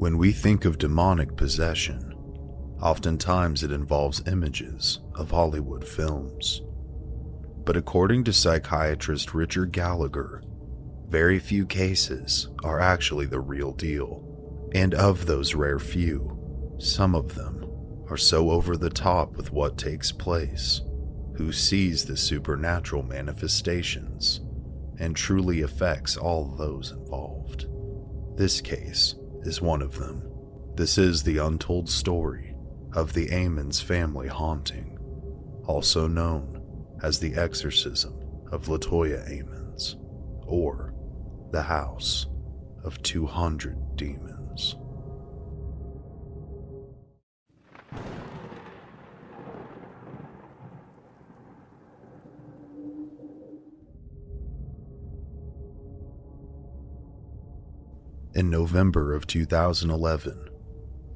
When we think of demonic possession, oftentimes it involves images of Hollywood films. But according to psychiatrist Richard Gallagher, very few cases are actually the real deal. And of those rare few, some of them are so over the top with what takes place, who sees the supernatural manifestations, and truly affects all those involved. This case is one of them. This is the untold story of the Ammons family haunting, also known as the exorcism of Latoya Ammons, or the House of 200 Demons. In November of 2011,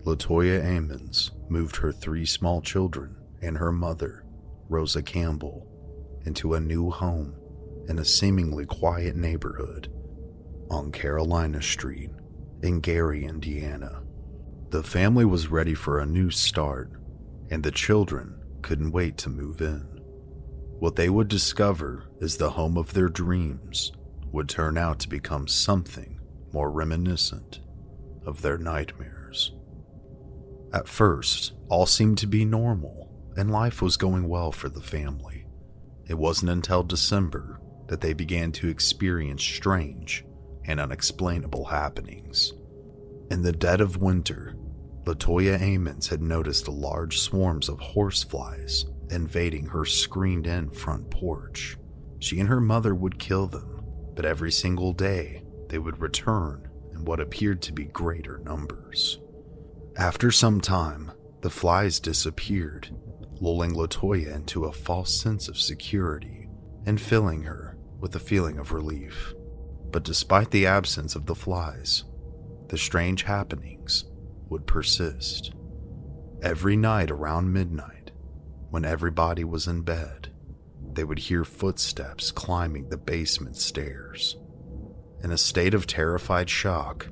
Latoya Ammons moved her 3 small children and her mother, Rosa Campbell, into a new home in a seemingly quiet neighborhood on Carolina Street in Gary, Indiana. The family was ready for a new start, and the children couldn't wait to move in. What they would discover is the home of their dreams would turn out to become something more reminiscent of their nightmares. At first, all seemed to be normal, and life was going well for the family. It wasn't until December that they began to experience strange and unexplainable happenings. In the dead of winter, Latoya Ammons had noticed large swarms of horseflies invading her screened-in front porch. She and her mother would kill them, but every single day they would return in what appeared to be greater numbers. After some time, the flies disappeared, lulling Latoya into a false sense of security and filling her with a feeling of relief. But despite the absence of the flies, the strange happenings would persist. Every night around midnight, when everybody was in bed, they would hear footsteps climbing the basement stairs. In a state of terrified shock,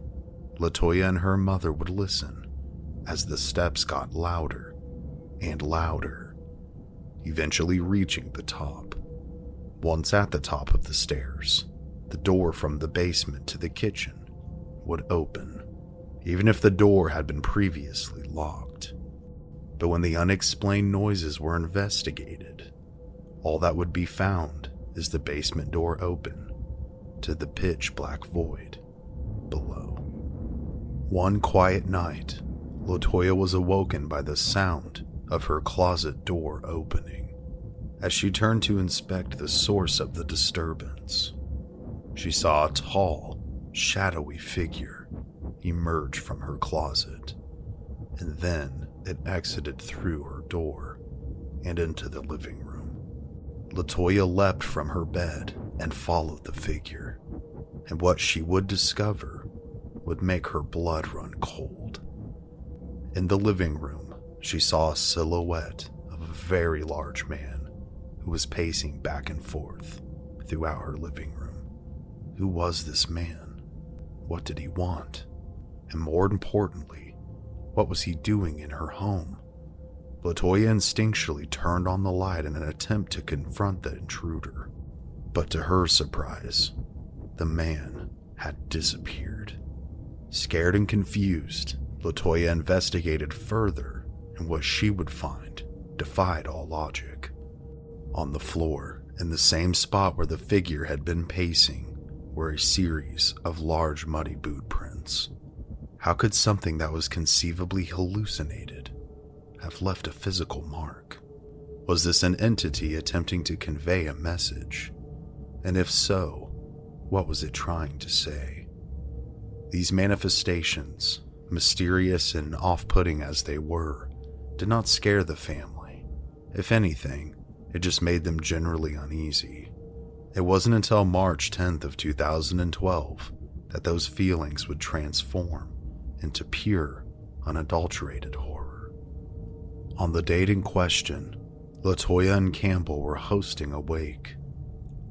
Latoya and her mother would listen as the steps got louder and louder, eventually reaching the top. Once at the top of the stairs, the door from the basement to the kitchen would open, even if the door had been previously locked. But when the unexplained noises were investigated, all that would be found is the basement door open to the pitch black void below. One quiet night, Latoya was awoken by the sound of her closet door opening. As she turned to inspect the source of the disturbance, she saw a tall, shadowy figure emerge from her closet, and then it exited through her door and into the living room. Latoya leapt from her bed and followed the figure, and what she would discover would make her blood run cold. In the living room, she saw a silhouette of a very large man who was pacing back and forth throughout her living room. Who was this man? What did he want? And more importantly, what was he doing in her home? Latoya instinctually turned on the light in an attempt to confront the intruder. But to her surprise, the man had disappeared. Scared and confused, Latoya investigated further, and what she would find defied all logic. On the floor, in the same spot where the figure had been pacing, were a series of large muddy boot prints. How could something that was conceivably hallucinated have left a physical mark? Was this an entity attempting to convey a message? And if so, what was it trying to say? These manifestations, mysterious and off-putting as they were, did not scare the family. If anything, it just made them generally uneasy. It wasn't until March 10th of 2012 that those feelings would transform into pure, unadulterated horror. On the date in question, Latoya and Campbell were hosting a wake,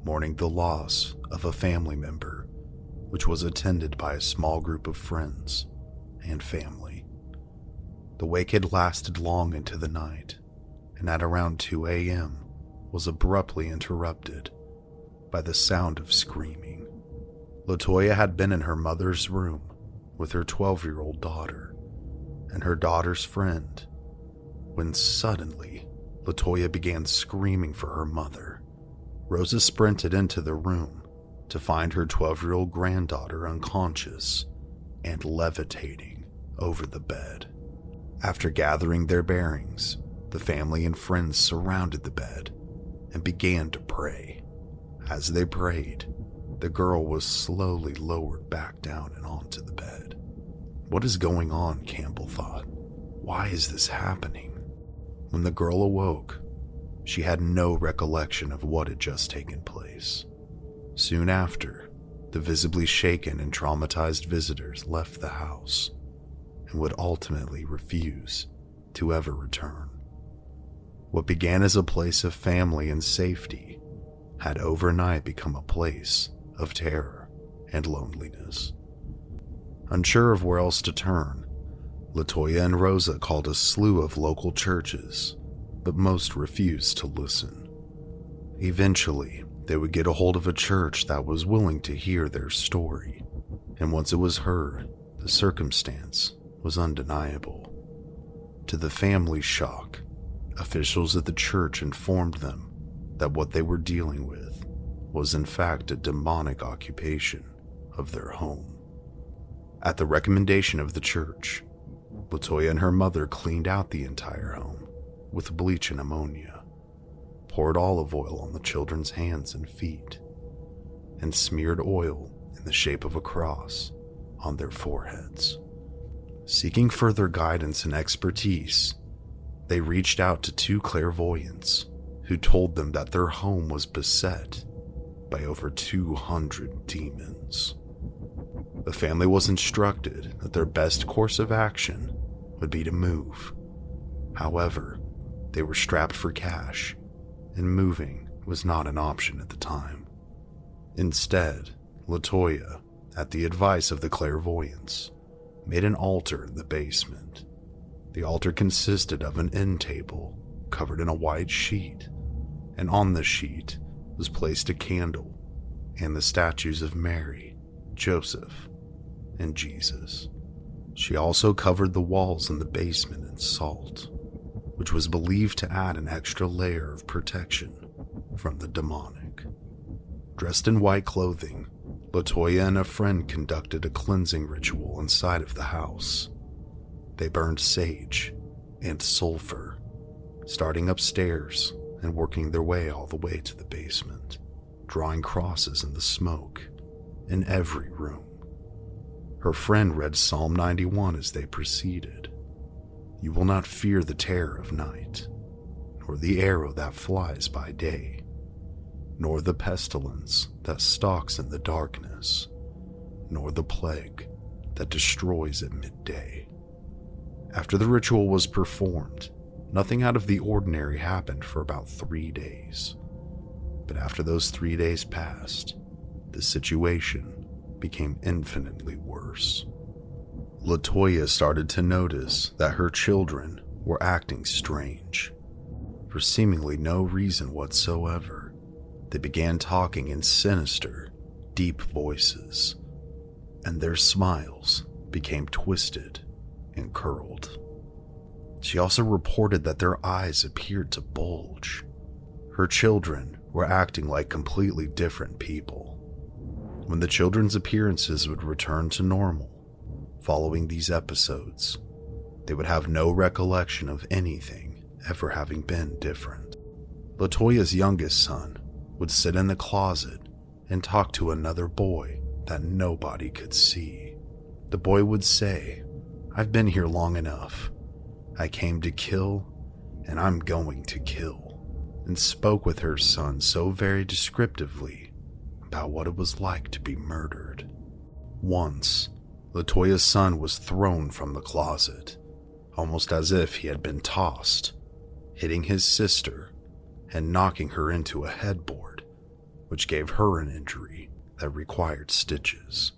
mourning the loss of a family member, which was attended by a small group of friends and family. The wake had lasted long into the night, and at around 2 a.m. was abruptly interrupted by the sound of screaming. Latoya had been in her mother's room with her 12-year-old daughter and her daughter's friend when suddenly Latoya began screaming for her mother. Rosa sprinted into the room to find her 12-year-old granddaughter unconscious and levitating over the bed. After gathering their bearings, the family and friends surrounded the bed and began to pray. As they prayed, the girl was slowly lowered back down and onto the bed. What is going on, Campbell thought. Why is this happening? When the girl awoke, she had no recollection of what had just taken place. Soon after, the visibly shaken and traumatized visitors left the house and would ultimately refuse to ever return. What began as a place of family and safety had overnight become a place of terror and loneliness. Unsure of where else to turn, Latoya and Rosa called a slew of local churches, but most refused to listen. Eventually, they would get a hold of a church that was willing to hear their story, and once it was heard, the circumstance was undeniable. To the family's shock, officials at the church informed them that what they were dealing with was in fact a demonic occupation of their home. At the recommendation of the church, Latoya and her mother cleaned out the entire home with bleach and ammonia, poured olive oil on the children's hands and feet, and smeared oil in the shape of a cross on their foreheads. Seeking further guidance and expertise, they reached out to 2 clairvoyants who told them that their home was beset by over 200 demons. The family was instructed that their best course of action would be to move. However, they were strapped for cash, and moving was not an option at the time. Instead, Latoya, at the advice of the clairvoyants, made an altar in the basement. The altar consisted of an end table covered in a white sheet, and on the sheet was placed a candle and the statues of Mary, Joseph, and Jesus. She also covered the walls in the basement in salt, which was believed to add an extra layer of protection from the demonic. Dressed in white clothing, Latoya and a friend conducted a cleansing ritual inside of the house. They burned sage and sulfur, starting upstairs and working their way all the way to the basement, drawing crosses in the smoke in every room. Her friend read Psalm 91 as they proceeded. "You will not fear the terror of night, nor the arrow that flies by day, nor the pestilence that stalks in the darkness, nor the plague that destroys at midday." After the ritual was performed, nothing out of the ordinary happened for about 3 days. But after those 3 days passed, the situation became infinitely worse. Latoya started to notice that her children were acting strange. For seemingly no reason whatsoever, they began talking in sinister, deep voices, and their smiles became twisted and curled. She also reported that their eyes appeared to bulge. Her children were acting like completely different people. When the children's appearances would return to normal following these episodes, they would have no recollection of anything ever having been different. Latoya's youngest son would sit in the closet and talk to another boy that nobody could see. The boy would say, "I've been here long enough. I came to kill, and I'm going to kill," and spoke with her son so very descriptively about what it was like to be murdered. Once, Latoya's son was thrown from the closet, almost as if he had been tossed, hitting his sister and knocking her into a headboard, which gave her an injury that required stitches.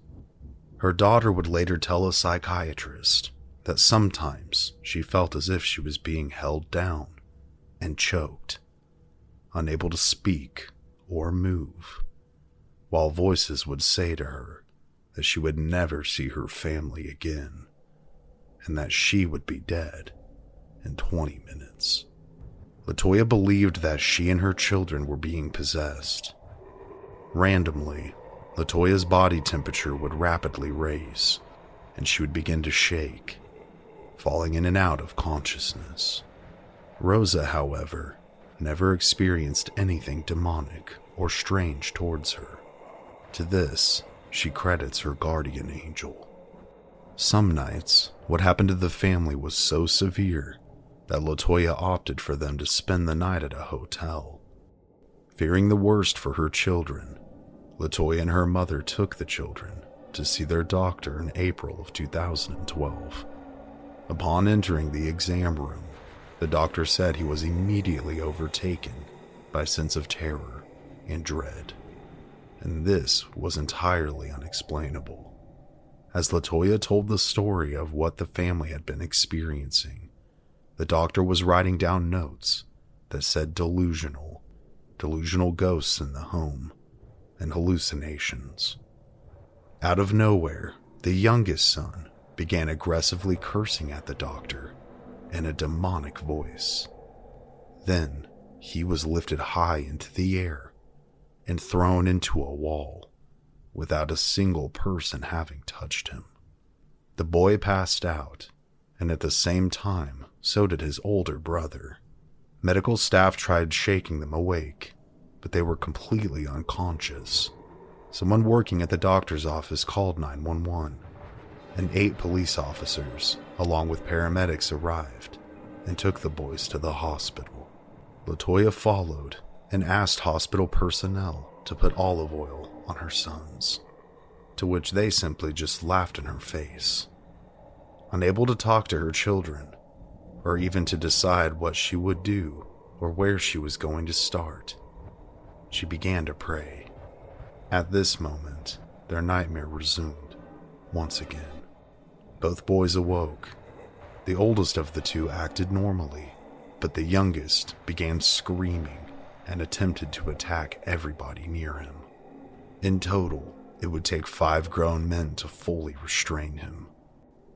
Her daughter would later tell a psychiatrist that sometimes she felt as if she was being held down and choked, unable to speak or move, while voices would say to her that she would never see her family again and that she would be dead in 20 minutes. Latoya believed that she and her children were being possessed. Randomly, Latoya's body temperature would rapidly raise, and she would begin to shake, falling in and out of consciousness. Rosa, however, never experienced anything demonic or strange towards her. To this, she credits her guardian angel. Some nights, what happened to the family was so severe that Latoya opted for them to spend the night at a hotel. Fearing the worst for her children, Latoya and her mother took the children to see their doctor in April of 2012. Upon entering the exam room, the doctor said he was immediately overtaken by a sense of terror and dread, and this was entirely unexplainable. As Latoya told the story of what the family had been experiencing, the doctor was writing down notes that said delusional ghosts in the home, and hallucinations. Out of nowhere, the youngest son began aggressively cursing at the doctor in a demonic voice. Then he was lifted high into the air and thrown into a wall without a single person having touched him. The boy passed out, and at the same time, so did his older brother. Medical staff tried shaking them awake, but they were completely unconscious. Someone working at the doctor's office called 911, and 8 police officers, along with paramedics, arrived and took the boys to the hospital. Latoya followed and asked hospital personnel to put olive oil on her sons, to which they simply just laughed in her face. Unable to talk to her children, or even to decide what she would do or where she was going to start, she began to pray. At this moment, their nightmare resumed once again. Both boys awoke. The oldest of the two acted normally, but the youngest began screaming and attempted to attack everybody near him. In total, it would take 5 grown men to fully restrain him.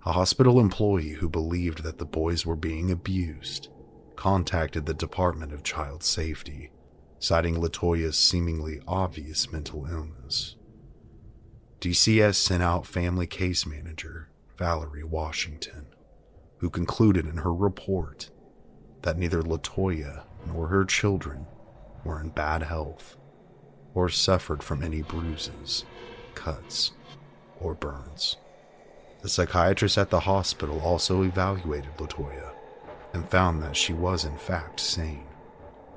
A hospital employee who believed that the boys were being abused contacted the Department of Child Safety, citing Latoya's seemingly obvious mental illness. DCS sent out family case manager Valerie Washington, who concluded in her report that neither Latoya nor her children were in bad health or suffered from any bruises, cuts, or burns. The psychiatrist at the hospital also evaluated Latoya and found that she was in fact sane.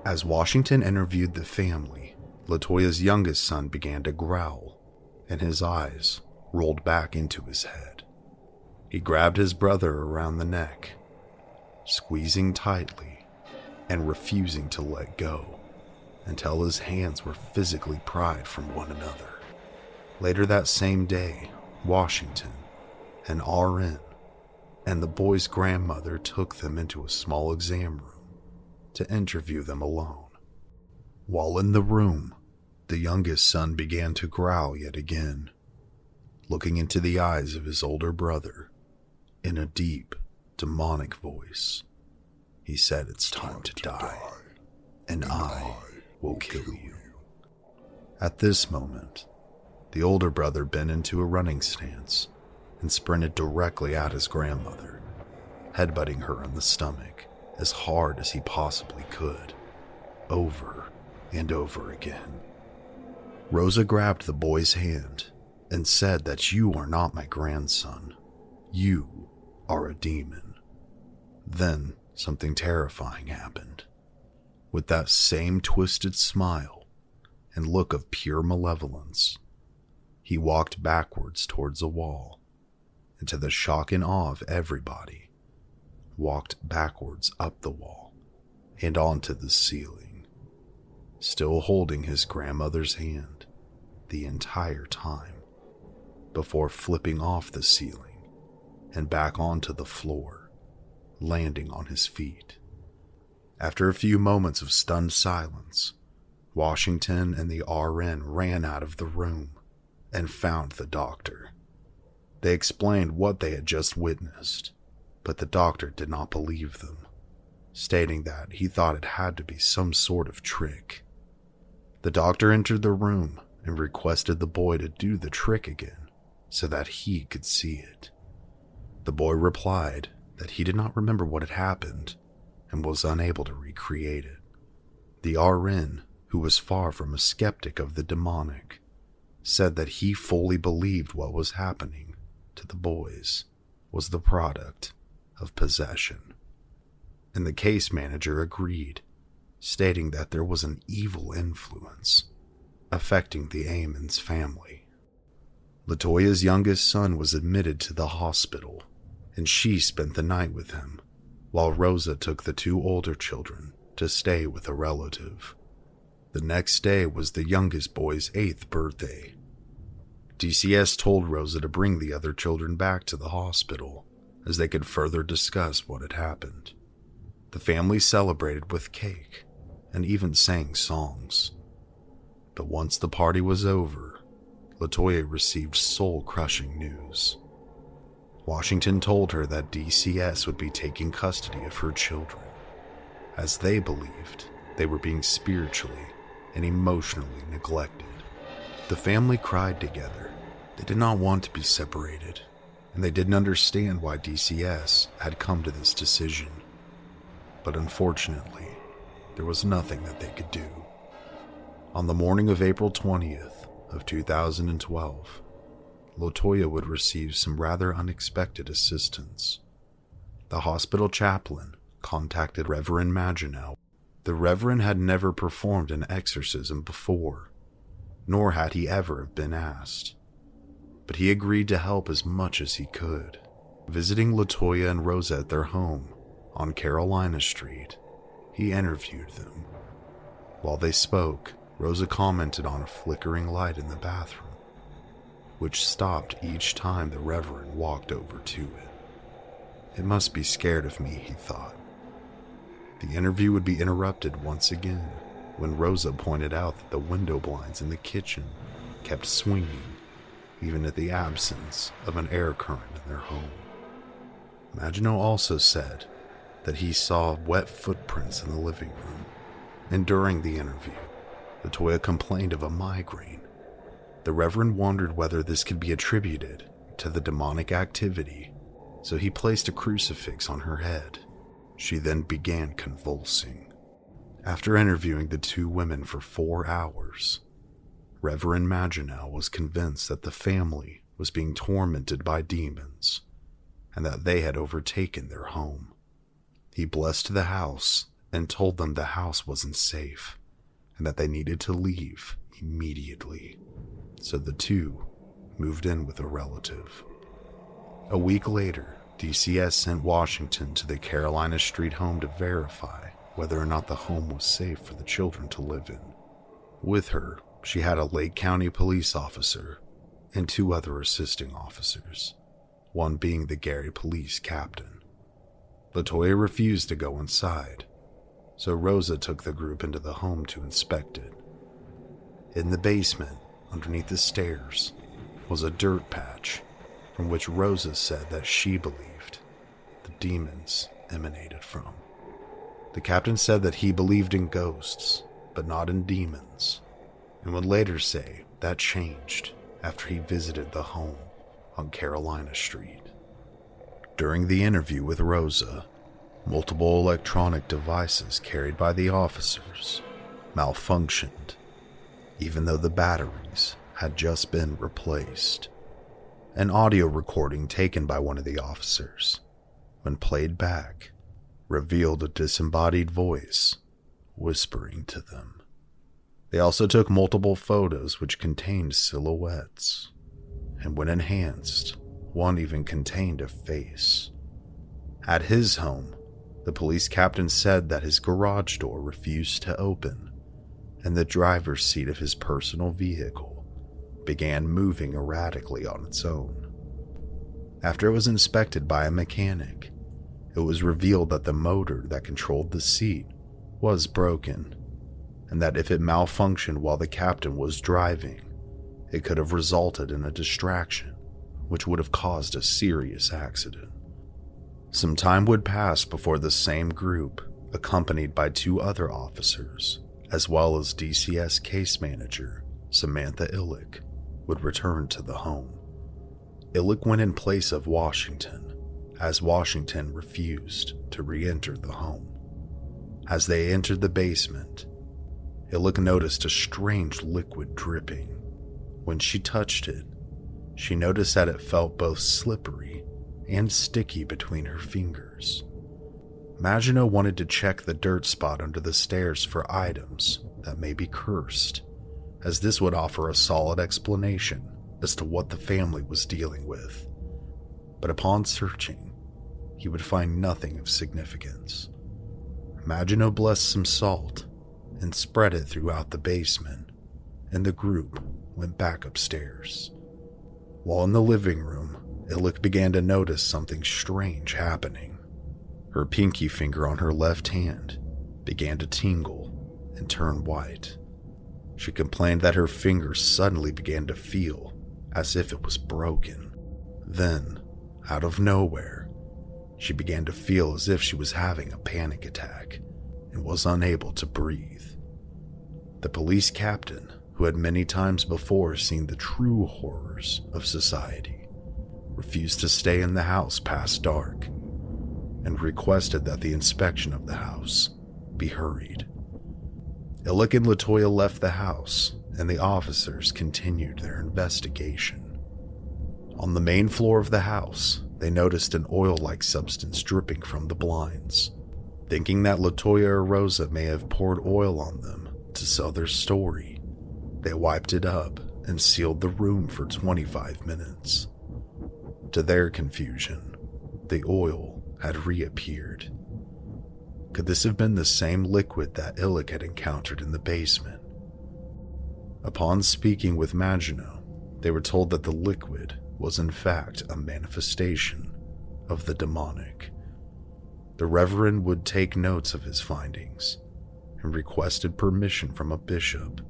As Washington interviewed the family, Latoya's youngest son began to growl, and his eyes rolled back into his head. He grabbed his brother around the neck, squeezing tightly and refusing to let go until his hands were physically pried from one another. Later that same day, Washington, an RN, and the boy's grandmother took them into a small exam room to interview them alone. While in the room, the youngest son began to growl yet again, looking into the eyes of his older brother in a deep, demonic voice. He said, "It's time to die, and I will kill you." At this moment, the older brother bent into a running stance and sprinted directly at his grandmother, headbutting her in the stomach as hard as he possibly could, over and over again. Rosa grabbed the boy's hand and said that "You are not my grandson. You are a demon." Then something terrifying happened. With that same twisted smile and look of pure malevolence, he walked backwards towards a wall, and to the shock and awe of everybody, walked backwards up the wall and onto the ceiling, still holding his grandmother's hand the entire time. before flipping off the ceiling and back onto the floor, landing on his feet. After a few moments of stunned silence, Washington and the RN ran out of the room and found the doctor. They explained what they had just witnessed, but the doctor did not believe them, stating that he thought it had to be some sort of trick. The doctor entered the room and requested the boy to do the trick again so that he could see it. The boy replied that he did not remember what had happened and was unable to recreate it. The RN, who was far from a skeptic of the demonic, said that he fully believed what was happening to the boys was the product of possession. And the case manager agreed, stating that there was an evil influence affecting the Ammons family. Latoya's youngest son was admitted to the hospital, and she spent the night with him, while Rosa took the two older children to stay with a relative. The next day was the youngest boy's 8th birthday. DCS told Rosa to bring the other children back to the hospital, as they could further discuss what had happened. The family celebrated with cake and even sang songs. But once the party was over, Latoya received soul-crushing news. Washington told her that DCS would be taking custody of her children, as they believed they were being spiritually and emotionally neglected. The family cried together. They did not want to be separated, and they didn't understand why DCS had come to this decision. But unfortunately, there was nothing that they could do. On the morning of April 20th of 2012, Latoya would receive some rather unexpected assistance. The hospital chaplain contacted Reverend Maginot. The Reverend had never performed an exorcism before, nor had he ever been asked. But he agreed to help as much as he could. Visiting Latoya and Rosa at their home on Carolina Street, he interviewed them. While they spoke, Rosa commented on a flickering light in the bathroom, which stopped each time the Reverend walked over to it. It must be scared of me, he thought. The interview would be interrupted once again when Rosa pointed out that the window blinds in the kitchen kept swinging, even at the absence of an air current in their home. Maginot also said that he saw wet footprints in the living room, and during the interview, Latoya complained of a migraine. The Reverend wondered whether this could be attributed to the demonic activity, so he placed a crucifix on her head. She then began convulsing. After interviewing the two women for 4 hours, Reverend Maginot was convinced that the family was being tormented by demons and that they had overtaken their home. He blessed the house and told them the house wasn't safe and that they needed to leave immediately. So the two moved in with a relative. A week later, DCS sent Washington to the Carolina Street home to verify whether or not the home was safe for the children to live in. With her, she had a Lake County police officer and 2 other assisting officers, one being the Gary police captain. Latoya refused to go inside, so Rosa took the group into the home to inspect it. In the basement, underneath the stairs, was a dirt patch from which Rosa said that she believed the demons emanated from. The captain said that he believed in ghosts, but not in demons, and would later say that changed after he visited the home on Carolina Street. During the interview with Rosa, multiple electronic devices carried by the officers malfunctioned, even though the batteries had just been replaced. An audio recording taken by one of the officers, when played back, revealed a disembodied voice whispering to them. They also took multiple photos which contained silhouettes, and when enhanced, one even contained a face. At his home, the police captain said that his garage door refused to open, and the driver's seat of his personal vehicle began moving erratically on its own. After it was inspected by a mechanic, it was revealed that the motor that controlled the seat was broken, and that if it malfunctioned while the captain was driving, it could have resulted in a distraction, which would have caused a serious accident. Some time would pass before the same group, accompanied by 2 other officers, as well as DCS case manager Samantha Illick, would return to the home. Illick went in place of Washington, as Washington refused to re-enter the home. As they entered the basement, Illick noticed a strange liquid dripping. When she touched it, she noticed that it felt both slippery and sticky between her fingers. Maginot wanted to check the dirt spot under the stairs for items that may be cursed, as this would offer a solid explanation as to what the family was dealing with. But upon searching, he would find nothing of significance. Maginot blessed some salt and spread it throughout the basement, and the group went back upstairs. While in the living room, Illick began to notice something strange happening. Her pinky finger on her left hand began to tingle and turn white. She complained that her finger suddenly began to feel as if it was broken. Then, out of nowhere, she began to feel as if she was having a panic attack and was unable to breathe. The police captain, who had many times before seen the true horrors of society, refused to stay in the house past dark and requested that the inspection of the house be hurried. Illick and Latoya left the house, and the officers continued their investigation. On the main floor of the house, they noticed an oil-like substance dripping from the blinds. Thinking that Latoya or Rosa may have poured oil on them to sell their story, they wiped it up and sealed the room for 25 minutes. To their confusion, the oil had reappeared. Could this have been the same liquid that Illick had encountered in the basement? Upon speaking with Maginot, they were told that the liquid was in fact a manifestation of the demonic. The Reverend would take notes of his findings and requested permission from a bishop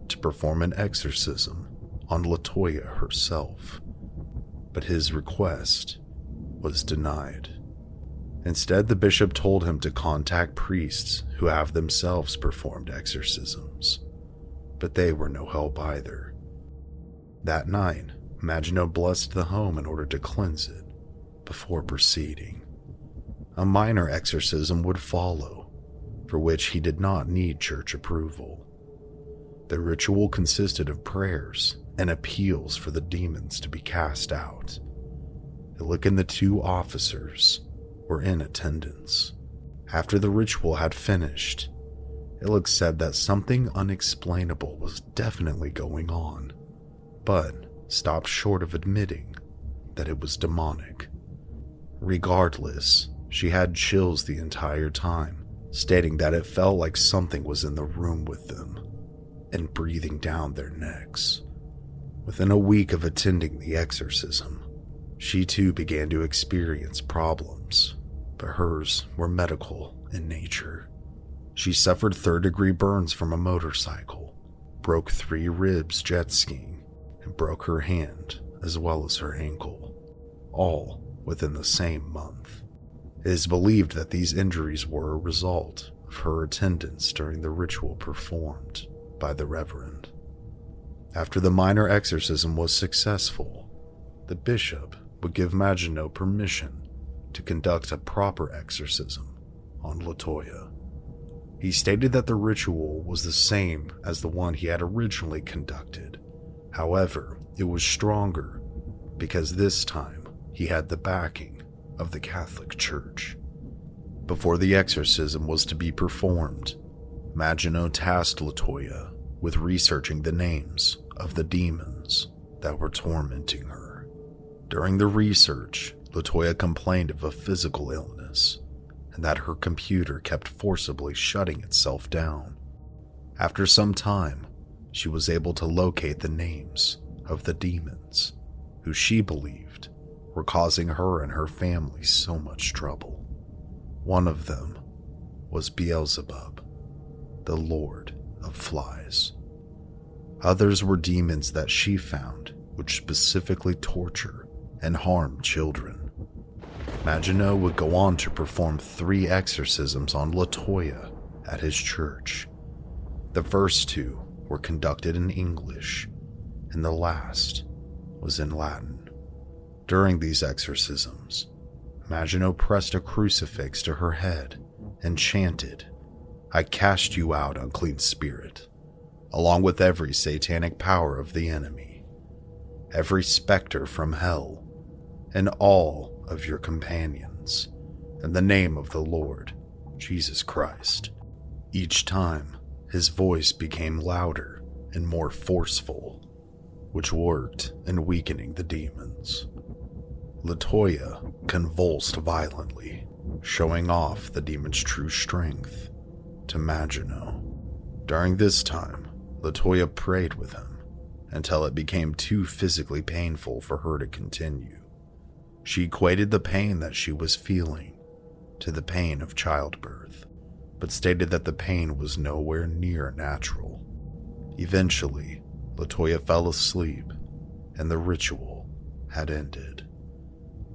to perform an exorcism on Latoya herself, but his request was denied. Instead, the bishop told him to contact priests who have themselves performed exorcisms, but they were no help either. That night, Maginot blessed the home in order to cleanse it before proceeding. A minor exorcism would follow, for which he did not need church approval. The ritual consisted of prayers and appeals for the demons to be cast out. Illick and the 2 officers were in attendance. After the ritual had finished, Illick said that something unexplainable was definitely going on, but stopped short of admitting that it was demonic. Regardless, she had chills the entire time, stating that it felt like something was in the room with them and breathing down their necks. Within a week of attending the exorcism, she too began to experience problems, but hers were medical in nature. She suffered 3rd-degree burns from a motorcycle, broke 3 ribs jet skiing, and broke her hand as well as her ankle, all within the same month. It is believed that these injuries were a result of her attendance during the ritual performed by the Reverend. After the minor exorcism was successful, the bishop would give Maginot permission to conduct a proper exorcism on Latoya. He stated that the ritual was the same as the one he had originally conducted. However, it was stronger because this time he had the backing of the Catholic Church. Before the exorcism was to be performed, Maginot tasked Latoya with researching the names of the demons that were tormenting her. During the research, Latoya complained of a physical illness and that her computer kept forcibly shutting itself down. After some time, she was able to locate the names of the demons, who she believed were causing her and her family so much trouble. One of them was Beelzebub, the Lord of Flies. Others were demons that she found which specifically torture and harm children. Maginot would go on to perform 3 exorcisms on Latoya at his church. The first 2 were conducted in English, and the last was in Latin. During these exorcisms, Maginot pressed a crucifix to her head and chanted, "I cast you out, unclean spirit," along with every satanic power of the enemy, every specter from hell, and all of your companions, in the name of the Lord Jesus Christ. Each time, his voice became louder and more forceful, which worked in weakening the demons. Latoya convulsed violently, showing off the demon's true strength to Maginot. During this time, Latoya prayed with him until it became too physically painful for her to continue. She equated the pain that she was feeling to the pain of childbirth, but stated that the pain was nowhere near natural. Eventually, Latoya fell asleep, and the ritual had ended.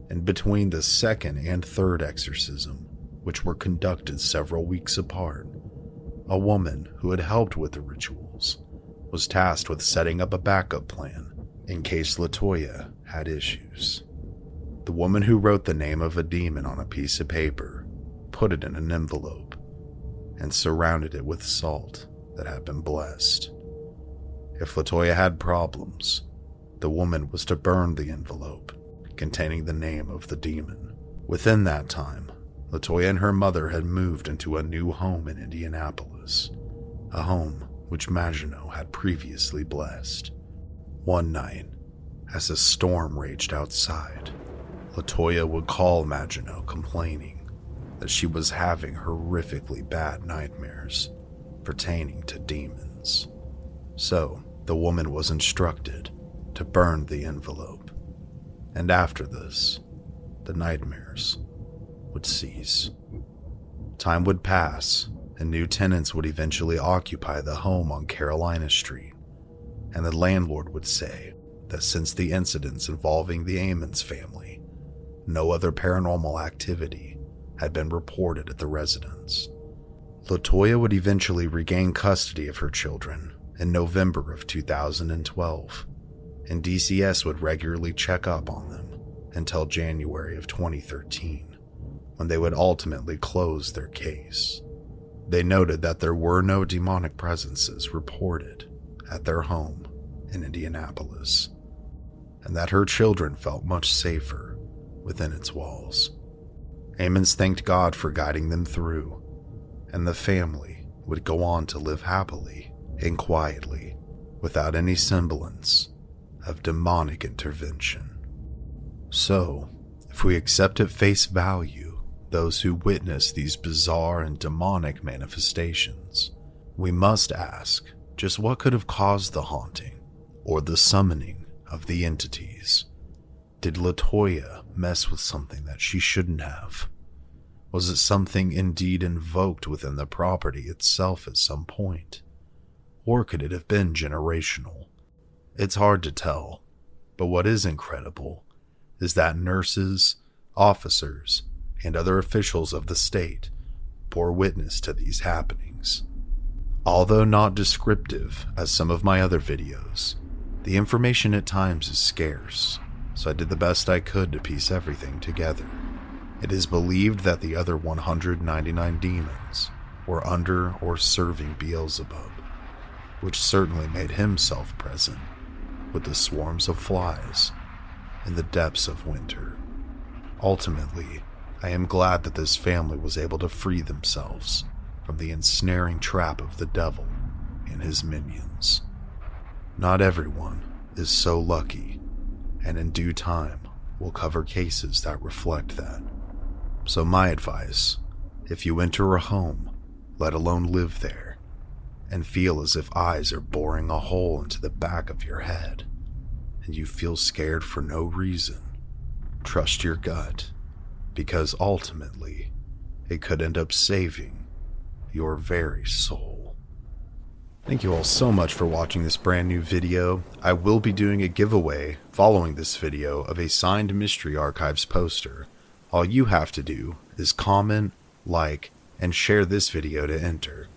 In between the second and third exorcism, which were conducted several weeks apart, a woman who had helped with the rituals was tasked with setting up a backup plan in case Latoya had issues. The woman who wrote the name of a demon on a piece of paper, put it in an envelope, and surrounded it with salt that had been blessed. If Latoya had problems, the woman was to burn the envelope containing the name of the demon. Within that time, Latoya and her mother had moved into a new home in Indianapolis, a home which Maginot had previously blessed. One night, as a storm raged outside, Latoya would call Maginot complaining that she was having horrifically bad nightmares pertaining to demons. So, the woman was instructed to burn the envelope, and after this, the nightmares would cease. Time would pass, and new tenants would eventually occupy the home on Carolina Street, and the landlord would say that since the incidents involving the Ammons family, no other paranormal activity had been reported at the residence. Latoya would eventually regain custody of her children in November of 2012, and DCS would regularly check up on them until January of 2013, when they would ultimately close their case. They noted that there were no demonic presences reported at their home in Indianapolis, and that her children felt much safer within its walls. Ammons thanked God for guiding them through, and the family would go on to live happily and quietly without any semblance of demonic intervention. So, if we accept at face value those who witness these bizarre and demonic manifestations, we must ask just what could have caused the haunting or the summoning of the entities. Did Latoya mess with something that she shouldn't have? Was it something indeed invoked within the property itself at some point? Or could it have been generational? It's hard to tell, but what is incredible is that nurses, officers, and other officials of the state bore witness to these happenings. Although not descriptive as some of my other videos, the information at times is scarce, so I did the best I could to piece everything together. It is believed that the other 199 demons were under or serving Beelzebub, which certainly made himself present with the swarms of flies in the depths of winter. Ultimately, I am glad that this family was able to free themselves from the ensnaring trap of the devil and his minions. Not everyone is so lucky, and in due time, we'll cover cases that reflect that. So my advice, if you enter a home, let alone live there, and feel as if eyes are boring a hole into the back of your head, and you feel scared for no reason, trust your gut, because ultimately, it could end up saving your very soul. Thank you all so much for watching this brand new video. I will be doing a giveaway following this video of a signed Mystery Archives poster. All you have to do is comment, like, and share this video to enter.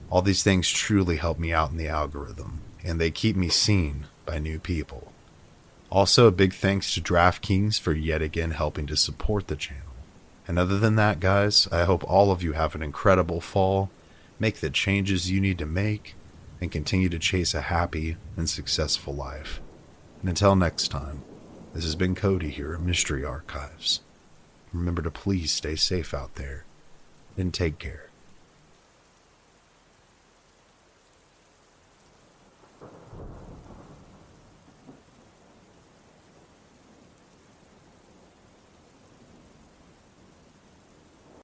All these things truly help me out in the algorithm, and they keep me seen by new people. Also, a big thanks to DraftKings for yet again helping to support the channel. And other than that, guys, I hope all of you have an incredible fall, make the changes you need to make, and continue to chase a happy and successful life. And until next time, this has been Cody here at Mystery Archives. Remember to please stay safe out there, and take care.